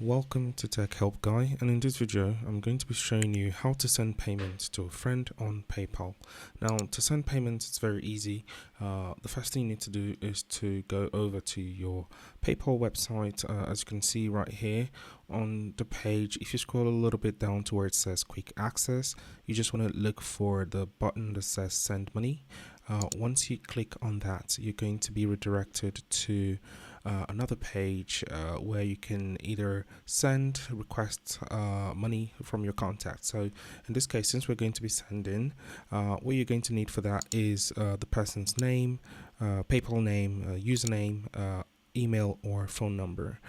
Welcome to Tech Help Guy, and in this video I'm going to be showing you how to send payments to a friend on PayPal. Now, to send payments, it's very easy. The first thing you need to do is to go over to your PayPal website. As you can see right here on the page, if you scroll a little bit down to where it says quick access, you just want to look for the button that says send money. Once you click on that, you're going to be redirected to another page where you can either request money from your contact. So in this case, since we're going to be sending, what you're going to need for that is the person's name, PayPal name, username, email or phone number.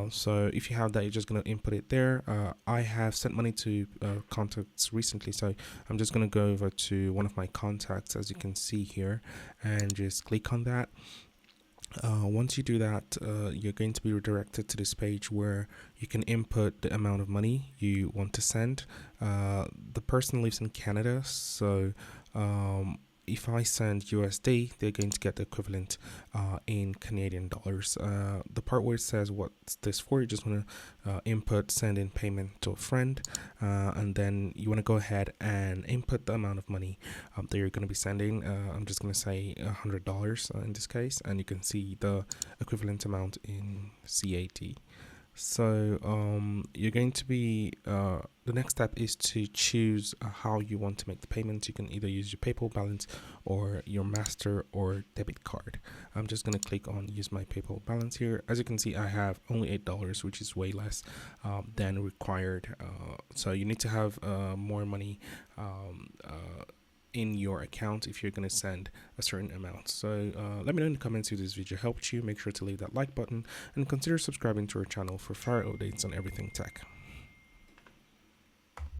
So if you have that, you're just going to input it there. I have sent money to contacts recently, so I'm just going to go over to one of my contacts, as you can see here, and just click on that. Once you do that, you're going to be redirected to this page where you can input the amount of money you want to send. The person lives in Canada, so if I send USD, they're going to get the equivalent in Canadian dollars. The part where it says what's this for, you just want to input send in payment to a friend, and then you want to go ahead and input the amount of money that you're going to be sending. I'm just going to say $100 in this case, and you can see the equivalent amount in CAD. So you're going to be the next step is to choose how you want to make the payment. You can either use your PayPal balance or your master or debit card. I'm just going to click on use my PayPal balance here. As you can see, I have only $8, which is way less than required. So you need to have more money in your account if you're going to send a certain amount. So let me know in the comments if this video helped you. Make sure to leave that like button and consider subscribing to our channel for further updates on everything tech.